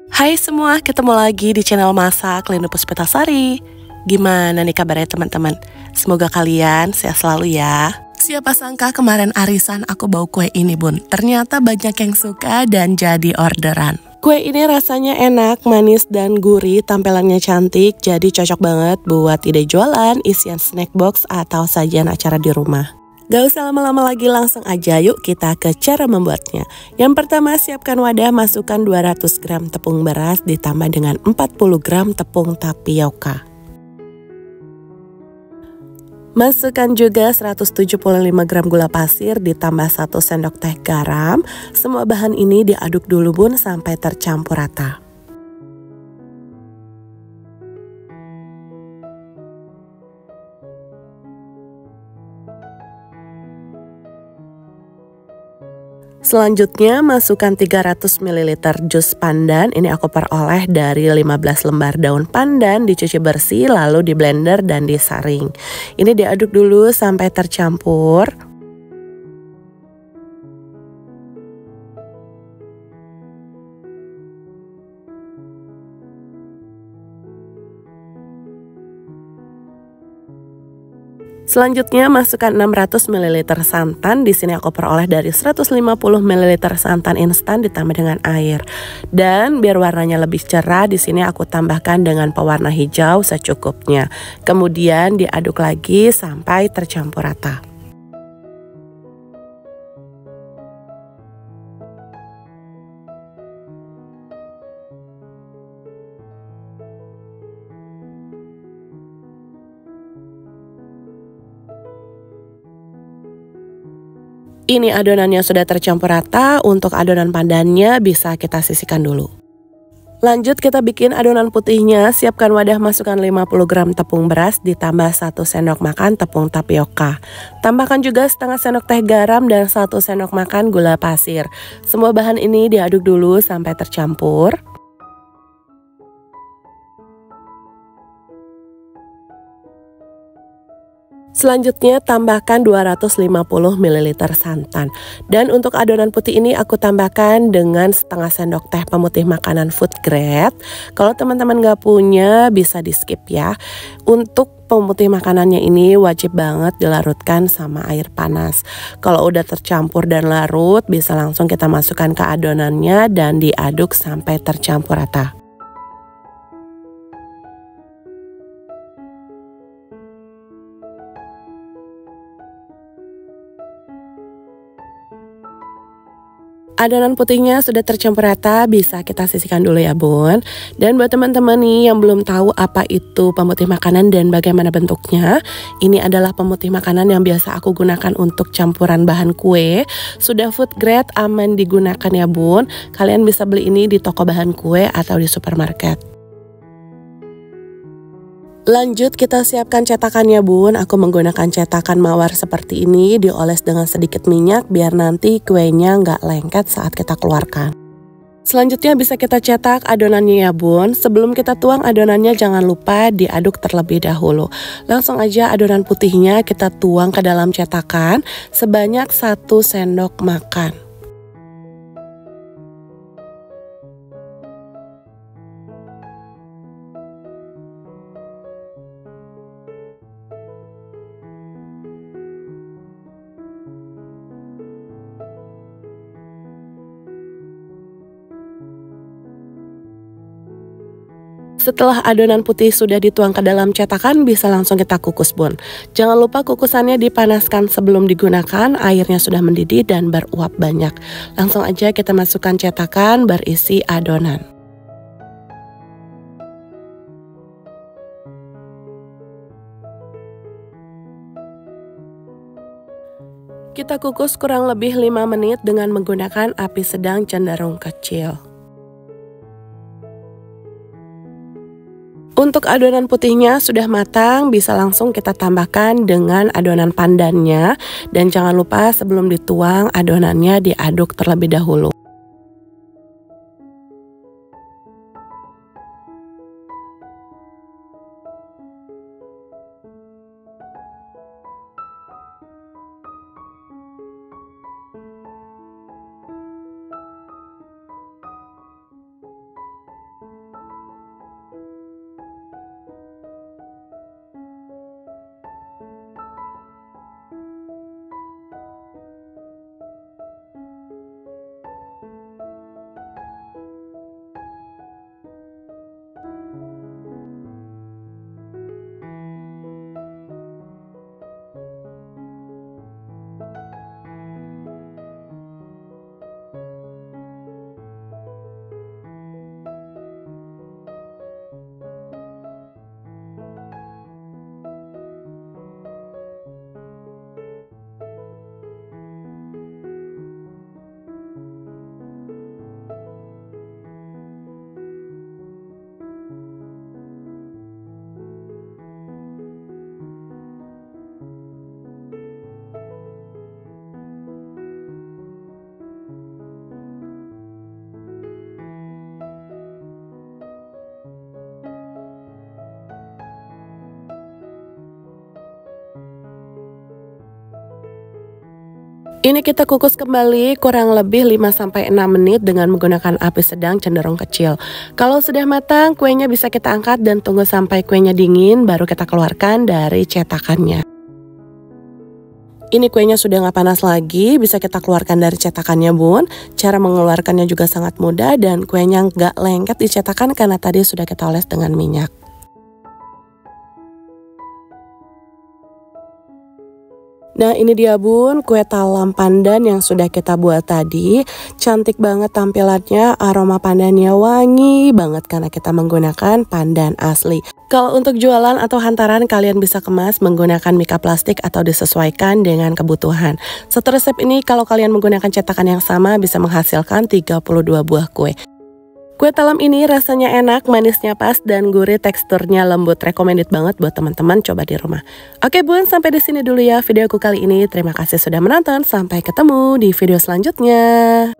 Hai semua, ketemu lagi di channel Masak Lindu Puspitasari. Gimana nih kabarnya teman-teman? Semoga kalian sehat selalu ya. Siapa sangka kemarin arisan aku bawa kue ini bun. Ternyata banyak yang suka dan jadi orderan. Kue ini rasanya enak, manis dan gurih, tampilannya cantik, jadi cocok banget buat ide jualan, isian snack box atau sajian acara di rumah. Gak usah lama-lama lagi, langsung aja yuk kita ke cara membuatnya. Yang pertama, siapkan wadah, masukkan 200 gram tepung beras ditambah dengan 40 gram tepung tapioka. Masukkan juga 175 gram gula pasir ditambah 1 sendok teh garam. Semua bahan ini diaduk dulu bun sampai tercampur rata. Selanjutnya masukkan 300 ml jus pandan. Ini aku peroleh dari 15 lembar daun pandan, dicuci bersih lalu di blender dan disaring. Ini diaduk dulu sampai tercampur. Selanjutnya masukkan 600 ml santan. Di sini aku peroleh dari 150 ml santan instan ditambah dengan air. Dan biar warnanya lebih cerah, di sini aku tambahkan dengan pewarna hijau secukupnya. Kemudian diaduk lagi sampai tercampur rata. Ini adonannya sudah tercampur rata. Untuk adonan pandannya bisa kita sisihkan dulu. Lanjut kita bikin adonan putihnya. Siapkan wadah, masukkan 50 gram tepung beras ditambah 1 sendok makan tepung tapioka. Tambahkan juga setengah sendok teh garam dan 1 sendok makan gula pasir. Semua bahan ini diaduk dulu sampai tercampur. Selanjutnya tambahkan 250 ml santan. Dan untuk adonan putih ini aku tambahkan dengan setengah sendok teh pemutih makanan food grade. Kalau teman-teman gak punya bisa di skip ya. Untuk pemutih makanannya ini wajib banget dilarutkan sama air panas. Kalau udah tercampur dan larut, bisa langsung kita masukkan ke adonannya dan diaduk sampai tercampur rata. Adonan putihnya sudah tercampur rata, bisa kita sisihkan dulu ya bun. Dan buat teman-teman nih yang belum tahu apa itu pemutih makanan dan bagaimana bentuknya, ini adalah pemutih makanan yang biasa aku gunakan untuk campuran bahan kue. Sudah food grade, aman digunakan ya bun. Kalian bisa beli ini di toko bahan kue atau di supermarket. Lanjut kita siapkan cetakannya bun. Aku menggunakan cetakan mawar seperti ini, dioles dengan sedikit minyak biar nanti kuenya nggak lengket saat kita keluarkan. Selanjutnya bisa kita cetak adonannya ya bun. Sebelum kita tuang adonannya jangan lupa diaduk terlebih dahulu. Langsung aja adonan putihnya kita tuang ke dalam cetakan sebanyak 1 sendok makan. Setelah adonan putih sudah dituang ke dalam cetakan, bisa langsung kita kukus bun. Jangan lupa kukusannya dipanaskan sebelum digunakan, airnya sudah mendidih dan beruap banyak. Langsung aja kita masukkan cetakan berisi adonan. Kita kukus kurang lebih 5 menit dengan menggunakan api sedang cenderung kecil. Untuk adonan putihnya sudah matang, bisa langsung kita tambahkan dengan adonan pandannya. Dan jangan lupa sebelum dituang adonannya diaduk terlebih dahulu. Ini kita kukus kembali kurang lebih 5-6 menit dengan menggunakan api sedang cenderung kecil. Kalau sudah matang, kuenya bisa kita angkat dan tunggu sampai kuenya dingin, baru kita keluarkan dari cetakannya. Ini kuenya sudah nggak panas lagi, bisa kita keluarkan dari cetakannya bun. Cara mengeluarkannya juga sangat mudah dan kuenya nggak lengket di cetakan karena tadi sudah kita oles dengan minyak. Nah ini dia bun, kue talam pandan yang sudah kita buat tadi. Cantik banget tampilannya, aroma pandannya wangi banget karena kita menggunakan pandan asli. Kalau untuk jualan atau hantaran kalian bisa kemas menggunakan mika plastik atau disesuaikan dengan kebutuhan. Satu resep ini kalau kalian menggunakan cetakan yang sama bisa menghasilkan 32 buah kue. Kue talam ini rasanya enak, manisnya pas, dan gurih, teksturnya lembut. Recommended banget buat teman-teman coba di rumah. Oke bun, sampai di sini dulu ya videoku kali ini. Terima kasih sudah menonton, sampai ketemu di video selanjutnya.